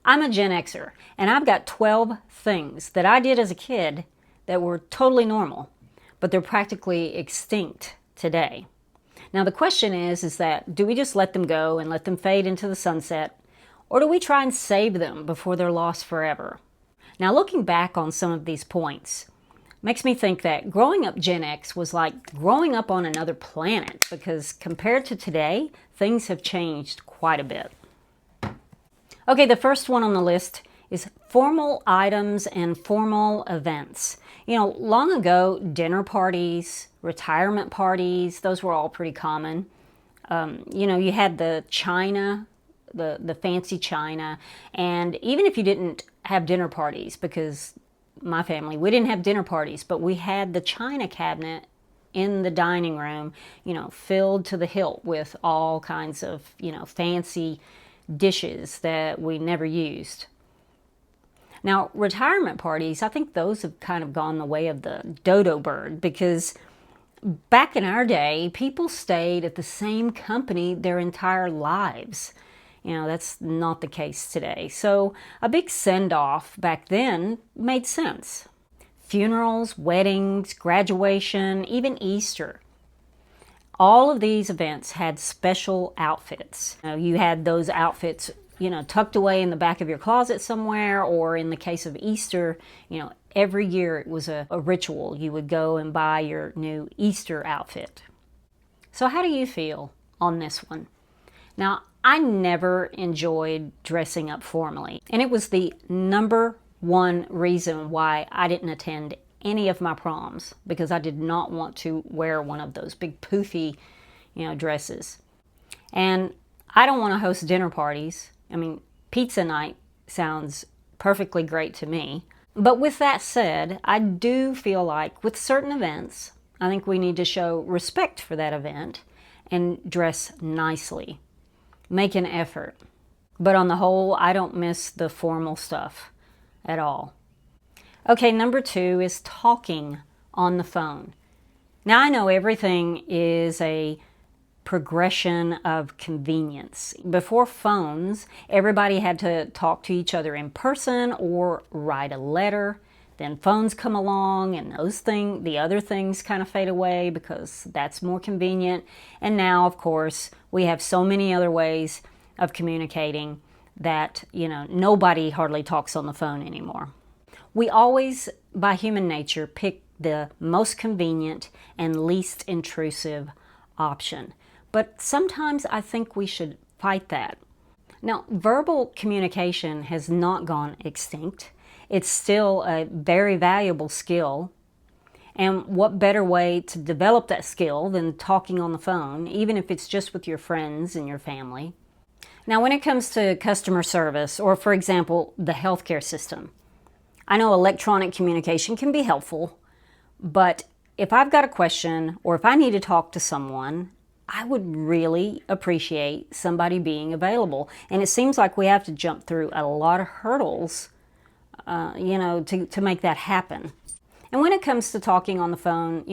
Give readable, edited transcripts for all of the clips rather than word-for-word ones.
I'm a Gen Xer, and I've got 12 things that I did as a kid that were totally normal, but they're practically extinct today. Now the question is that do we just let them go and let them fade into the sunset, or do we try and save them before they're lost forever? Now looking back on some of these points makes me think that growing up Gen X was like growing up on another planet, because compared to today, things have changed quite a bit. Okay, the first one on the list is formal items and formal events. You know, long ago, dinner parties, retirement parties, those were all pretty common. You had the china, the fancy china, and even if you didn't have dinner parties, because my family, we didn't have dinner parties, but we had the china cabinet in the dining room, filled to the hilt with all kinds of, fancy dishes that we never used. Now, retirement parties, I think those have kind of gone the way of the dodo bird, because back in our day, people stayed at the same company their entire lives. That's not the case today. So a big send-off back then made sense. Funerals, weddings, graduation, even Easter. All of these events had special outfits. You had those outfits, tucked away in the back of your closet somewhere, or in the case of Easter, every year it was a ritual. You would go and buy your new Easter outfit. So how do you feel on this one? Now, I never enjoyed dressing up formally, and it was the number one reason why I didn't attend any of my proms, because I did not want to wear one of those big poofy, dresses. And I don't want to host dinner parties. I mean, pizza night sounds perfectly great to me. But with that said, I do feel like with certain events, I think we need to show respect for that event and dress nicely. Make an effort. But on the whole, I don't miss the formal stuff at all. Okay, number 2 is talking on the phone. Now, I know everything is a progression of convenience. Before phones, everybody had to talk to each other in person or write a letter. Then phones come along, and the other things kind of fade away because that's more convenient. And now, of course, we have so many other ways of communicating that, nobody hardly talks on the phone anymore. We always, by human nature, pick the most convenient and least intrusive option. But sometimes I think we should fight that. Now, verbal communication has not gone extinct. It's still a very valuable skill. And what better way to develop that skill than talking on the phone, even if it's just with your friends and your family? Now, when it comes to customer service, or for example, the healthcare system, I know electronic communication can be helpful, but if I've got a question or if I need to talk to someone, I would really appreciate somebody being available. And it seems like we have to jump through a lot of hurdles, to make that happen. And when it comes to talking on the phone,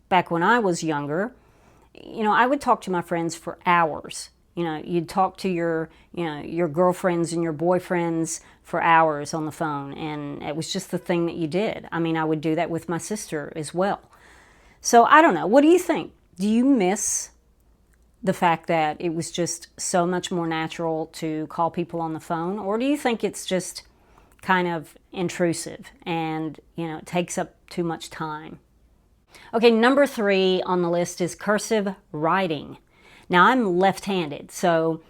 back when I was younger, I would talk to my friends for hours. You'd talk to your girlfriends and your boyfriends for hours on the phone, and it was just the thing that you did. I mean, I would do that with my sister as well. So I don't know. What do you think? Do you miss the fact that it was just so much more natural to call people on the phone, or do you think it's just kind of intrusive and, it takes up too much time? Okay, number 3 on the list is cursive writing. Now, I'm left-handed, so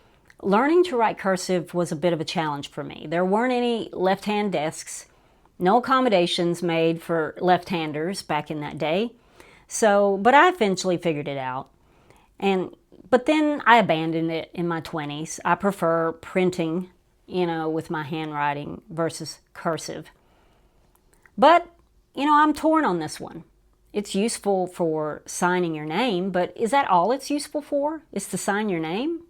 learning to write cursive was a bit of a challenge for me. There weren't any left-hand desks, no accommodations made for left-handers back in that day. But I eventually figured it out. But then I abandoned it in my 20s. I prefer printing, with my handwriting versus cursive. But, I'm torn on this one. It's useful for signing your name, but is that all it's useful for? Is to sign your name?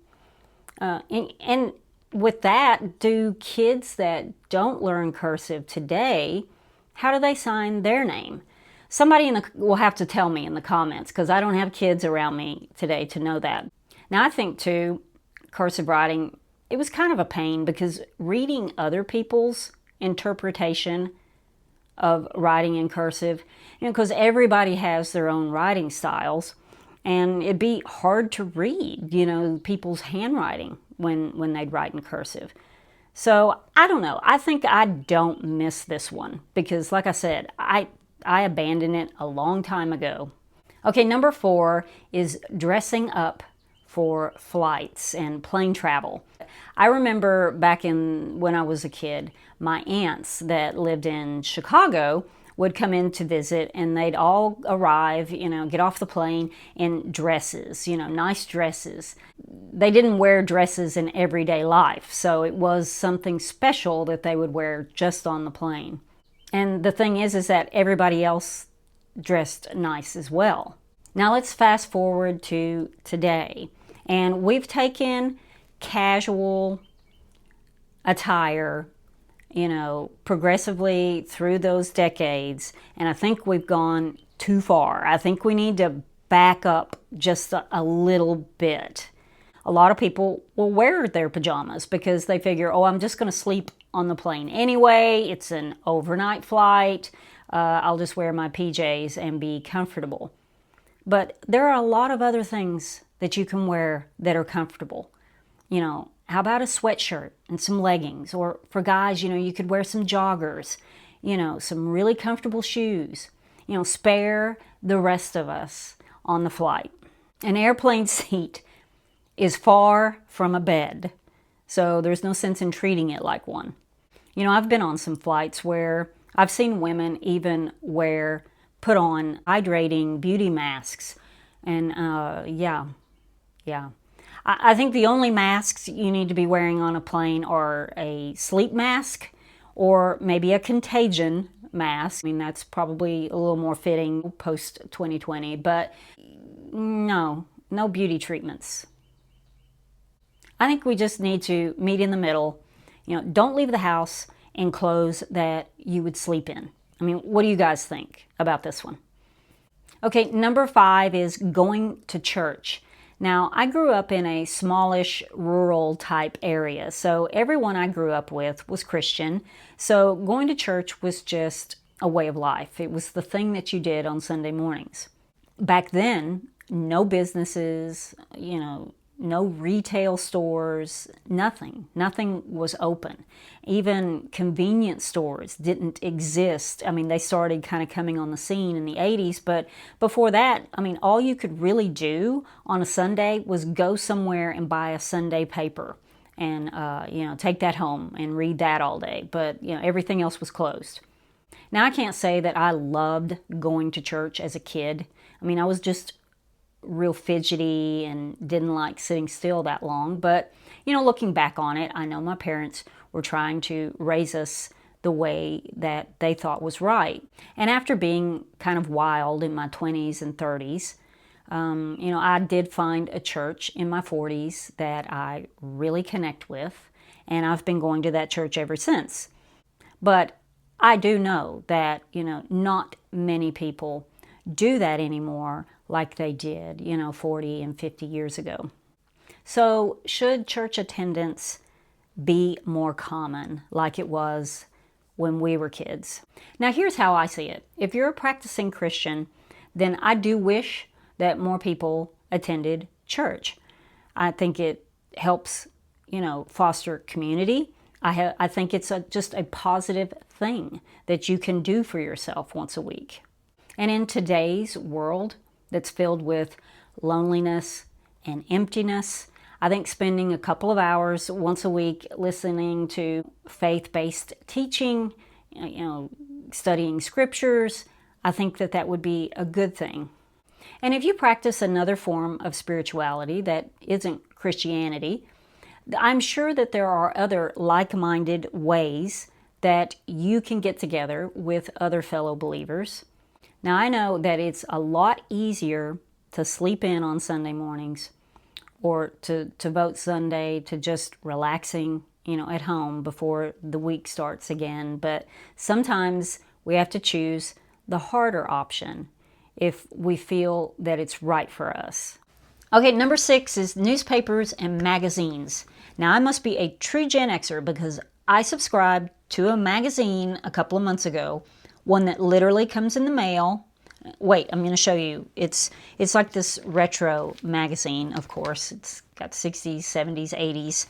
And with that, do kids that don't learn cursive today, how do they sign their name? Somebody will have to tell me in the comments, because I don't have kids around me today to know that. Now, I think, too, cursive writing it was kind of a pain because reading other people's interpretation of writing in cursive, because everybody has their own writing styles, and it'd be hard to read, people's handwriting when they'd write in cursive. So I don't know. I think I don't miss this one because, like I said, I abandoned it a long time ago. Okay, number 4 is dressing up for flights and plane travel. I remember back when I was a kid, my aunts that lived in Chicago would come in to visit, and they'd all arrive, get off the plane in dresses, nice dresses. They didn't wear dresses in everyday life, so it was something special that they would wear just on the plane. And the thing is that everybody else dressed nice as well. Now let's fast forward to today. And we've taken casual attire, progressively through those decades. And I think we've gone too far. I think we need to back up just a little bit. A lot of people will wear their pajamas because they figure, oh, I'm just going to sleep on the plane anyway. It's an overnight flight. I'll just wear my PJs and be comfortable. But there are a lot of other things that you can wear that are comfortable. How about a sweatshirt and some leggings? Or for guys, you could wear some joggers, some really comfortable shoes. Spare the rest of us on the flight. An airplane seat is far from a bed, so there's no sense in treating it like one. I've been on some flights where I've seen women even put on hydrating beauty masks. And yeah. I think the only masks you need to be wearing on a plane are a sleep mask or maybe a contagion mask. That's probably a little more fitting post 2020, but no beauty treatments. I think we just need to meet in the middle. Don't leave the house in clothes that you would sleep in. What do you guys think about this one? Okay, number 5 is going to church. Now, I grew up in a smallish, rural type area, so everyone I grew up with was Christian. So going to church was just a way of life. It was the thing that you did on Sunday mornings. Back then, no businesses, no retail stores, nothing. Nothing was open. Even convenience stores didn't exist. They started kind of coming on the scene in the 80s, but before that, all you could really do on a Sunday was go somewhere and buy a Sunday paper and, take that home and read that all day. But, everything else was closed. Now, I can't say that I loved going to church as a kid. I was just real fidgety and didn't like sitting still that long. But, looking back on it, I know my parents were trying to raise us the way that they thought was right. And after being kind of wild in my 20s and 30s, I did find a church in my 40s that I really connect with, and I've been going to that church ever since. But I do know that, not many people do that anymore like they did, 40 and 50 years ago. So should church attendance be more common like it was when we were kids? Now, here's how I see it. If you're a practicing Christian, then I do wish that more people attended church. I think it helps, foster community. I think it's just a positive thing that you can do for yourself once a week. And in today's world that's filled with loneliness and emptiness, I think spending a couple of hours once a week listening to faith-based teaching, studying scriptures, I think that would be a good thing. And if you practice another form of spirituality that isn't Christianity, I'm sure that there are other like-minded ways that you can get together with other fellow believers. Now, I know that it's a lot easier to sleep in on Sunday mornings or to vote Sunday to just relaxing, at home before the week starts again. But sometimes we have to choose the harder option if we feel that it's right for us. Okay, number 6 is newspapers and magazines. Now, I must be a true Gen Xer because I subscribed to a magazine a couple of months ago, one that literally comes in the mail. Wait, I'm going to show you. It's like this retro magazine, of course. It's got 60s, 70s, 80s.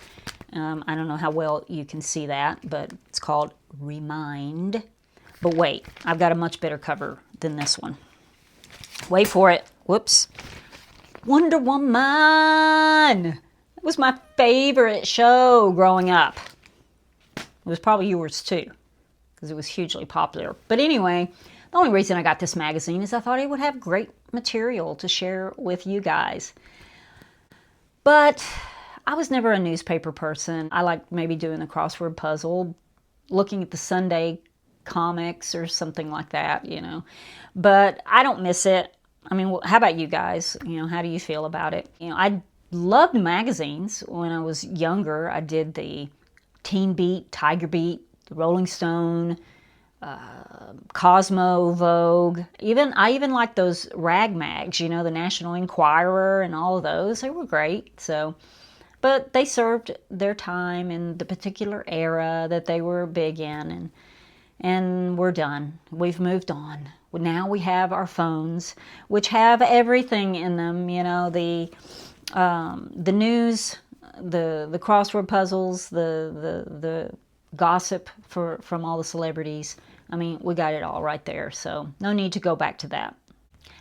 I don't know how well you can see that, but it's called Remind. But wait, I've got a much better cover than this one. Wait for it. Whoops. Wonder Woman! It was my favorite show growing up. It was probably yours too, because it was hugely popular. But anyway, the only reason I got this magazine is I thought it would have great material to share with you guys. But I was never a newspaper person. I liked maybe doing the crossword puzzle, looking at the Sunday comics or something like that, you know. But I don't miss it. I mean, how about you guys? You know, how do you feel about it? You know, I loved magazines when I was younger. I did the Teen Beat, Tiger Beat, the Rolling Stone, Cosmo, Vogue. I even liked those rag mags, you know, the National Enquirer and all of those. They were great. So, but they served their time in the particular era that they were big in, and we're done. We've moved on. Now we have our phones, which have everything in them. You know, the news, the crossword puzzles, the gossip from all the celebrities. I mean, we got it all right there, so no need to go back to that.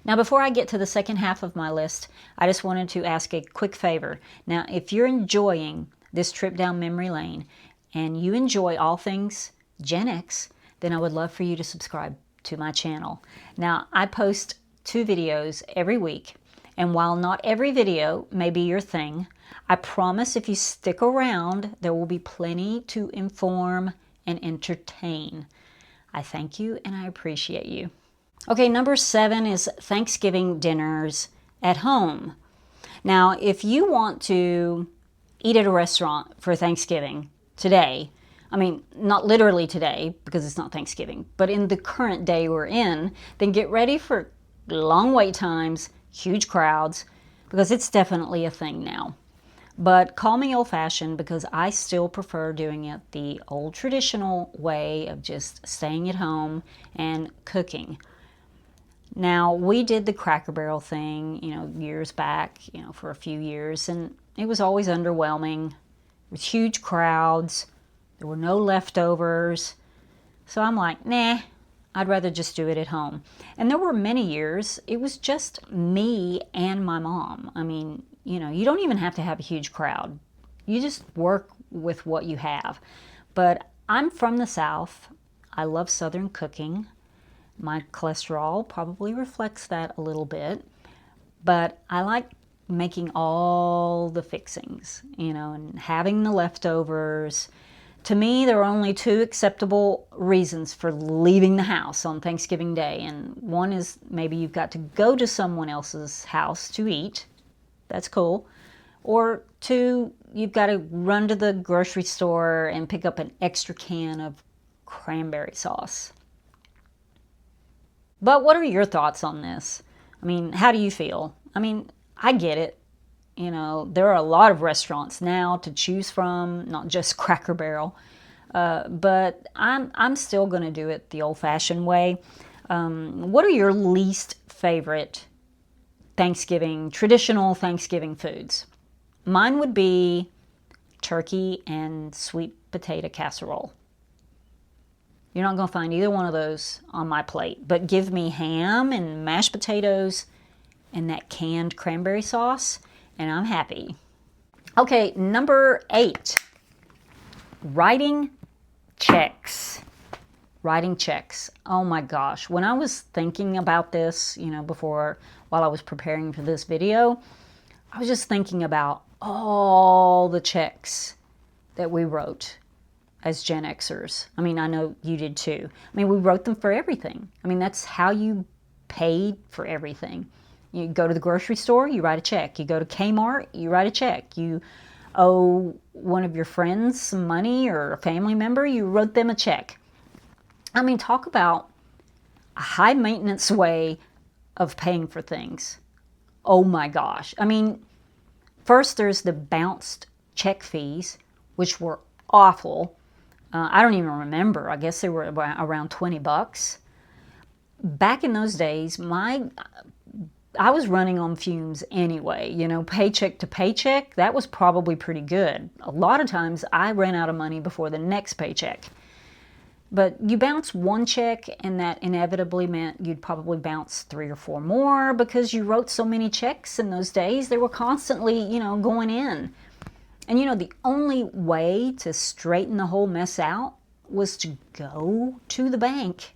Now, before I get to the second half of my list, I just wanted to ask a quick favor. Now, if you're enjoying this trip down memory lane and you enjoy all things Gen X, then I would love for you to subscribe to my channel. Now, I post 2 videos every week, and while not every video may be your thing, I promise if you stick around, there will be plenty to inform and entertain. I thank you and I appreciate you. Okay, number 7 is Thanksgiving dinners at home. Now, if you want to eat at a restaurant for Thanksgiving today, I mean, not literally today because it's not Thanksgiving, but in the current day we're in, then get ready for long wait times, huge crowds, because it's definitely a thing now. But call me old-fashioned because I still prefer doing it the old traditional way of just staying at home and cooking. Now, we did the Cracker Barrel thing, you know, years back, you know, for a few years, and it was always underwhelming with huge crowds. There were no leftovers. So I'm like, nah, I'd rather just do it at home. And there were many years, it was just me and my mom. I mean, you know, you don't even have to have a huge crowd. You just work with what you have. But I'm from the South. I love Southern cooking. My cholesterol probably reflects that a little bit. But I like making all the fixings, you know, and having the leftovers. To me, there are only 2 acceptable reasons for leaving the house on Thanksgiving Day. And one is maybe you've got to go to someone else's house to eat. That's cool. Or 2, you've got to run to the grocery store and pick up an extra can of cranberry sauce. But what are your thoughts on this? I mean, how do you feel? I mean, I get it. You know, there are a lot of restaurants now to choose from, not just Cracker Barrel. But I'm still going to do it the old-fashioned way. What are your least favorite traditional Thanksgiving foods? Mine would be turkey and sweet potato casserole. You're not going to find either one of those on my plate. But give me ham and mashed potatoes and that canned cranberry sauce, and I'm happy. Okay, number 8, writing checks. Writing checks. Oh my gosh. When I was thinking about this, you know, while I was preparing for this video, I was just thinking about all the checks that we wrote as Gen Xers. I mean, I know you did too. I mean, we wrote them for everything. I mean, that's how you paid for everything. You go to the grocery store, you write a check. You go to Kmart, you write a check. You owe one of your friends some money or a family member, you wrote them a check. I mean, talk about a high maintenance way of paying for things. Oh my gosh. I mean, first there's the bounced check fees, which were awful. I don't even remember. I guess they were around $20. Back in those days, I was running on fumes anyway, paycheck to paycheck. That was probably pretty good. A lot of times I ran out of money before the next paycheck. But you bounce one check, and that inevitably meant you'd probably bounce 3 or 4 more because you wrote so many checks in those days. They were constantly, going in. And the only way to straighten the whole mess out was to go to the bank,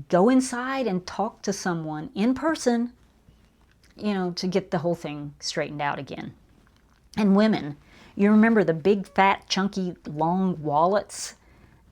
go inside and talk to someone in person, to get the whole thing straightened out again. And women, you remember the big, fat, chunky, long wallets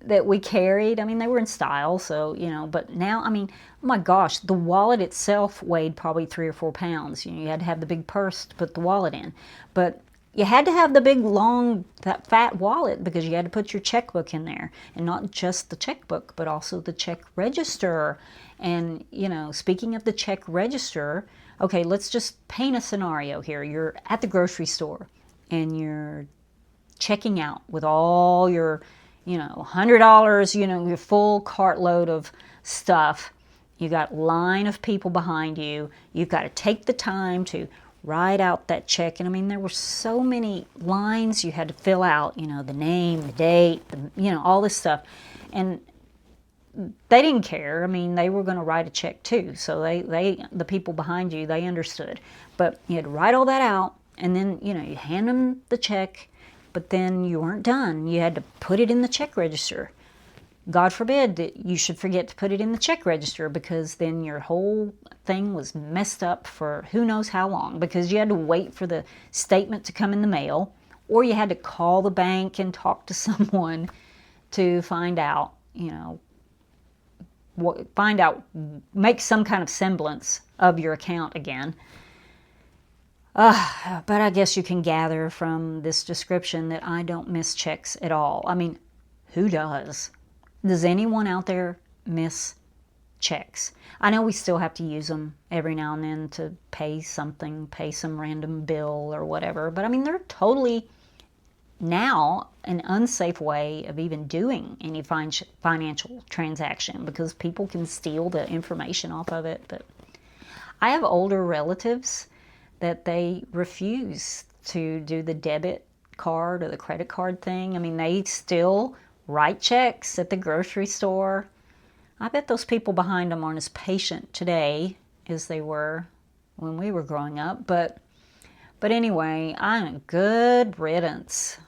that we carried? I mean, they were in style, so, but now, oh my gosh, the wallet itself weighed probably 3 or 4 pounds. You had to have the big purse to put the wallet in. But you had to have the big, long, fat wallet because you had to put your checkbook in there. And not just the checkbook, but also the check register. And, speaking of the check register, okay, let's just paint a scenario here. You're at the grocery store and you're checking out with all your, $100, your full cartload of stuff. You got a line of people behind you. You've got to take the time to write out that check. And there were so many lines you had to fill out, the name, the date, all this stuff. And they didn't care. They were going to write a check too. So the people behind you, they understood. But you had to write all that out, and then, you hand them the check, but then you weren't done. You had to put it in the check register. God forbid that you should forget to put it in the check register, because then your whole thing was messed up for who knows how long, because you had to wait for the statement to come in the mail, or you had to call the bank and talk to someone to find out, make some kind of semblance of your account again. But I guess you can gather from this description that I don't miss checks at all. Who does? Does anyone out there miss checks? I know we still have to use them every now and then to pay something, pay some random bill or whatever, but they're totally now an unsafe way of even doing any financial transaction, because people can steal the information off of it. But I have older relatives that they refuse to do the debit card or the credit card thing. They still write checks at the grocery store. I bet those people behind them aren't as patient today as they were when we were growing up. But anyway, I'm a good riddance.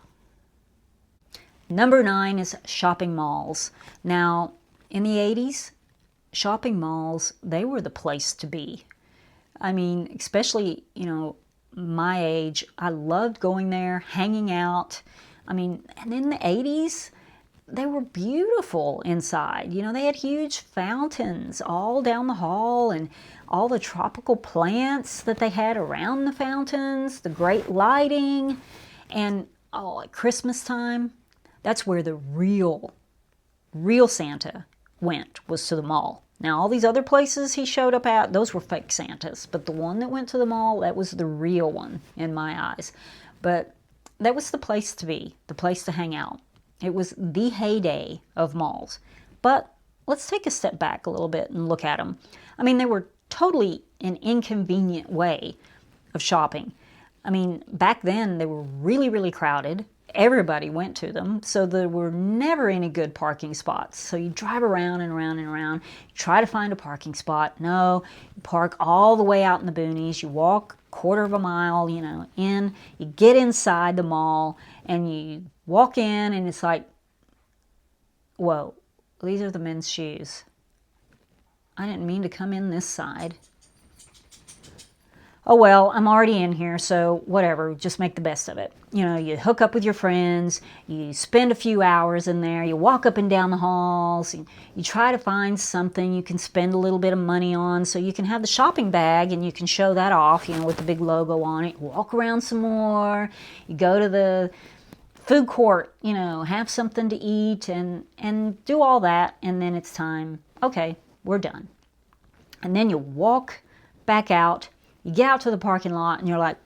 Number 9 is shopping malls. Now, in the 80s, shopping malls, they were the place to be. Especially, my age, I loved going there, hanging out. And in the 80s, they were beautiful inside. They had huge fountains all down the hall, and all the tropical plants that they had around the fountains, the great lighting. And at Christmas time, that's where the real Santa was to the mall. Now, all these other places he showed up at, those were fake Santas. But the one that went to the mall, that was the real one in my eyes. But that was the place to be, the place to hang out. It was the heyday of malls. But let's take a step back a little bit and look at them. They were totally an inconvenient way of shopping. Back then, they were really, really crowded. Everybody went to them, so there were never any good parking spots. So you drive around and around and around, you try to find a parking spot. No, you park all the way out in the boonies. You walk a quarter of a mile, in. You get inside the mall, and you walk in, and it's like, whoa, these are the men's shoes. I didn't mean to come in this side. Oh well, I'm already in here, so whatever, just make the best of it. You hook up with your friends, you spend a few hours in there, you walk up and down the halls, you try to find something you can spend a little bit of money on so you can have the shopping bag and you can show that off, with the big logo on it. Walk around some more, you go to the food court, have something to eat and do all that, and then it's time, okay, we're done. And then you walk back out. You get out to the parking lot and you're like,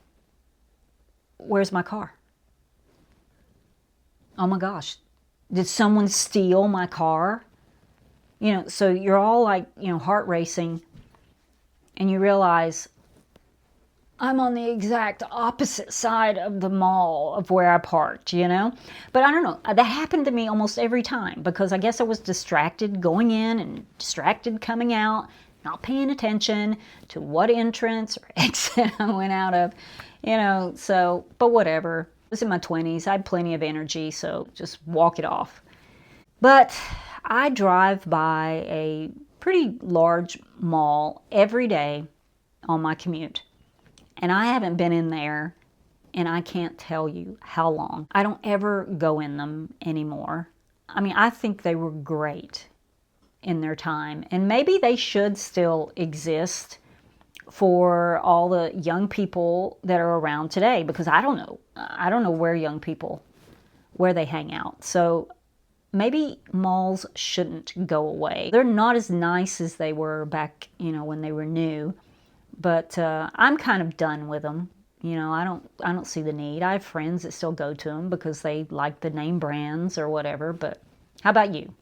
where's my car? Oh my gosh, did someone steal my car? So you're all like, heart racing, and you realize I'm on the exact opposite side of the mall of where I parked, But I don't know. That happened to me almost every time because I guess I was distracted going in and distracted coming out, not paying attention to what entrance or exit I went out of, but whatever. I was in my 20s. I had plenty of energy, so just walk it off. But I drive by a pretty large mall every day on my commute. And I haven't been in there, and I can't tell you how long. I don't ever go in them anymore. I mean, I think they were great in their time, and maybe they should still exist for all the young people that are around today, because I don't know. I don't know where they hang out. So maybe malls shouldn't go away. They're not as nice as they were back, when they were new. But I'm kind of done with them. I don't see the need. I have friends that still go to them because they like the name brands or whatever. But how about you?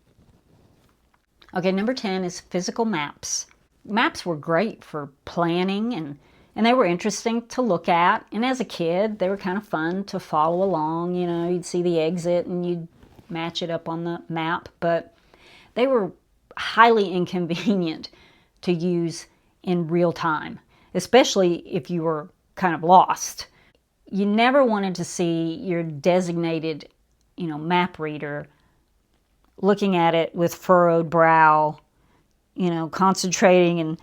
Okay, number 10 is physical maps. Maps were great for planning, and they were interesting to look at. And as a kid, they were kind of fun to follow along. You'd see the exit and you'd match it up on the map. But they were highly inconvenient to use in real time, especially if you were kind of lost. You never wanted to see your designated, map reader looking at it with furrowed brow, concentrating and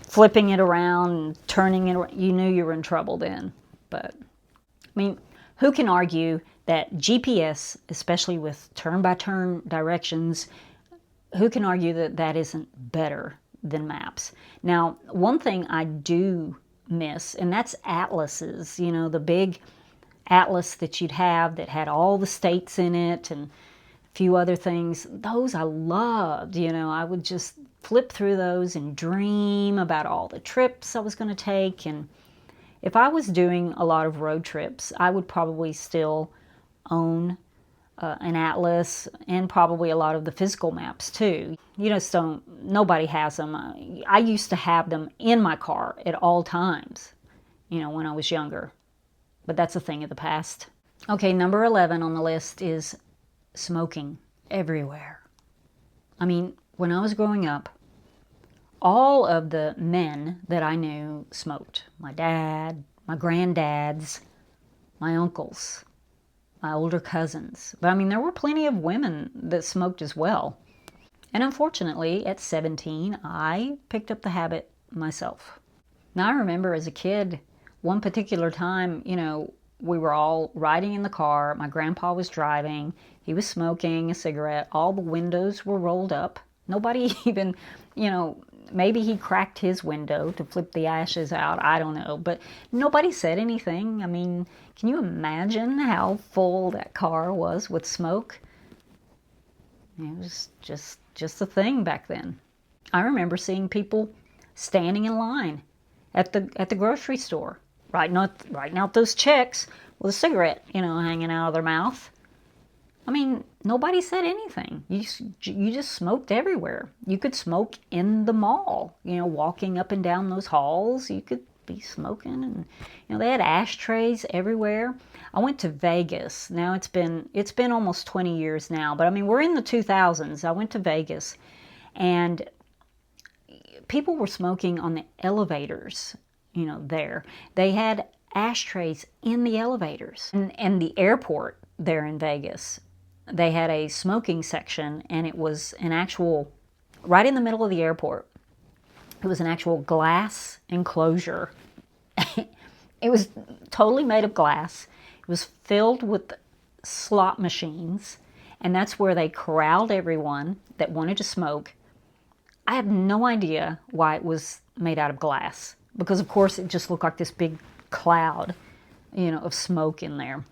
flipping it around and turning it around. You knew you were in trouble then. But, I mean, who can argue that GPS, especially with turn-by-turn directions, who can argue that that isn't better than maps? Now, one thing I do miss, and that's atlases, the big atlas that you'd have that had all the states in it and a few other things. Those I loved. I would just flip through those and dream about all the trips I was going to take. And if I was doing a lot of road trips, I would probably still own an atlas, and probably a lot of the physical maps too. Nobody has them. I used to have them in my car at all times, when I was younger. But that's a thing of the past. Okay, number 11 on the list is smoking everywhere. I mean, when I was growing up, all of the men that I knew smoked. My dad, my granddads, my uncles, my older cousins. But I mean, there were plenty of women that smoked as well. And unfortunately, at 17, I picked up the habit myself. Now, I remember as a kid, one particular time, we were all riding in the car. My grandpa was driving. He was smoking a cigarette. All the windows were rolled up. Nobody even, maybe he cracked his window to flip the ashes out. I don't know. But nobody said anything. I mean, can you imagine how full that car was with smoke? It was just a thing back then. I remember seeing people standing in line at the grocery store, writing out those checks with a cigarette, hanging out of their mouth. I mean, nobody said anything. You just smoked everywhere. You could smoke in the mall, walking up and down those halls. You could be smoking, and they had ashtrays everywhere. I went to Vegas. Now it's been almost 20 years now, but I mean, we're in the 2000s. I went to Vegas, and people were smoking on the elevators, there. They had ashtrays in the elevators. And the airport there in Vegas, they had a smoking section, and it was an actual, right in the middle of the airport, it was an actual glass enclosure. It was totally made of glass. It was filled with slot machines, and that's where they corralled everyone that wanted to smoke. I have no idea why it was made out of glass, because of course it just looked like this big cloud, of smoke in there.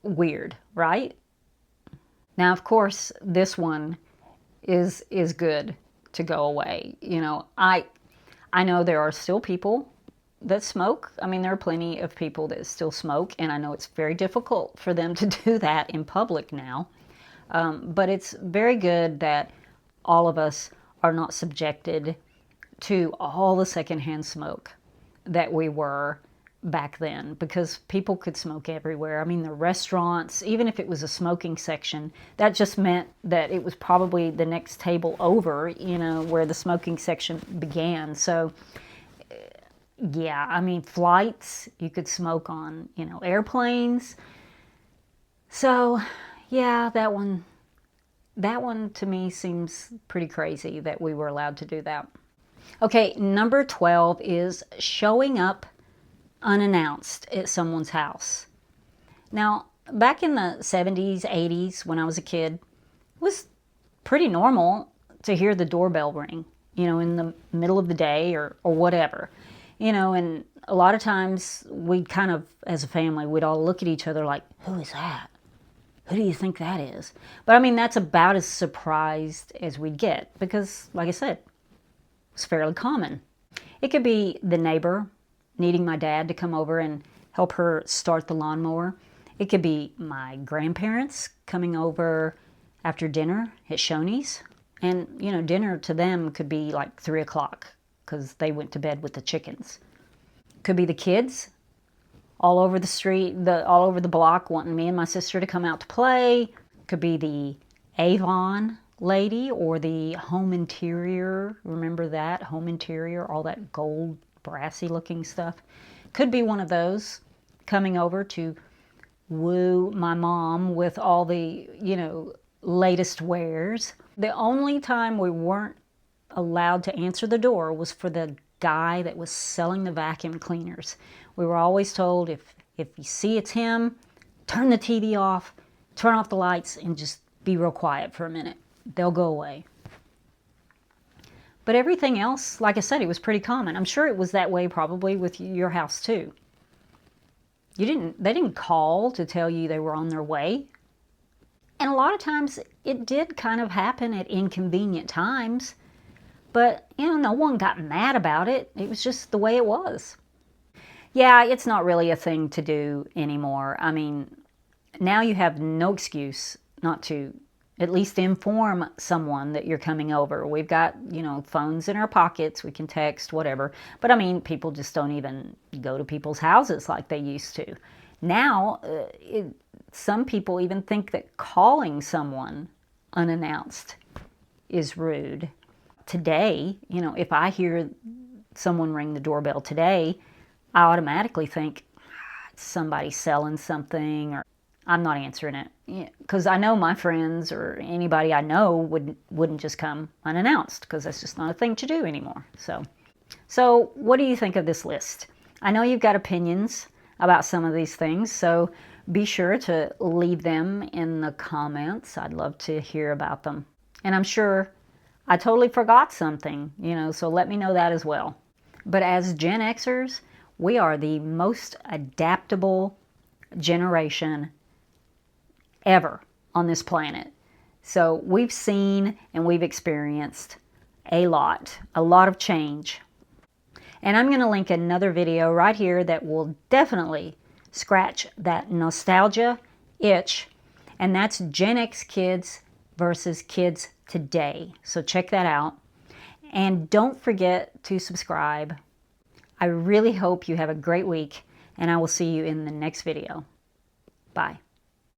Weird, right? Now, of course, this one is good to go away. I know there are still people that smoke. I mean, there are plenty of people that still smoke, and I know it's very difficult for them to do that in public now. But it's very good that all of us are not subjected to all the secondhand smoke that we were back then, because people could smoke everywhere. I mean, the restaurants, even if it was a smoking section, that just meant that it was probably the next table over, you know, where the smoking section began. So, yeah, I mean, flights, you could smoke on, you know, airplanes. So, yeah, that one to me seems pretty crazy that we were allowed to do that. Okay, number 12 is showing up unannounced at someone's house. Now, back in the 70s, 80s, when I was a kid, it was pretty normal to hear the doorbell ring, you know, in the middle of the day or whatever. You know, and a lot of times we'd kind of, as a family, we'd all look at each other like, who is that? Who do you think that is? But I mean, that's about as surprised as we'd get because, like I said, it's fairly common. It could be the neighbor needing my dad to come over and help her start the lawnmower. It could be my grandparents coming over after dinner at Shoney's. And, you know, dinner to them could be like 3 o'clock because they went to bed with the chickens. Could be the kids all over the street, all over the block wanting me and my sister to come out to play. Could be the Avon lady or the home interior. Remember that? Home interior, all that gold, brassy looking stuff. Could be one of those coming over to woo my mom with all the, you know, latest wares. The only time we weren't allowed to answer the door was for the guy that was selling the vacuum cleaners. We were always told if you see it's him, turn the TV off, turn off the lights, and just be real quiet for a minute. They'll go away. But everything else, like I said, it was pretty common. I'm sure it was that way probably with your house too. They didn't call to tell you they were on their way. And a lot of times it did kind of happen at inconvenient times. But, you know, no one got mad about it. It was just the way it was. Yeah, it's not really a thing to do anymore. I mean, now you have no excuse not to at least inform someone that you're coming over. We've got, you know, phones in our pockets. We can text, whatever. But, I mean, people just don't even go to people's houses like they used to. Now, some people even think that calling someone unannounced is rude. Today, you know, if I hear someone ring the doorbell today, I automatically think it's somebody selling something, or I'm not answering it because I know my friends or anybody I know wouldn't just come unannounced because that's just not a thing to do anymore. So what do you think of this list? I know you've got opinions about some of these things, so be sure to leave them in the comments. I'd love to hear about them. And I'm sure I totally forgot something, you know, so let me know that as well. But as Gen Xers, we are the most adaptable generation ever on this planet. So we've seen and we've experienced a lot of change. And I'm going to link another video right here that will definitely scratch that nostalgia itch, and that's Gen X kids versus kids today. So check that out. And don't forget to subscribe. I really hope you have a great week, and I will see you in the next video. Bye.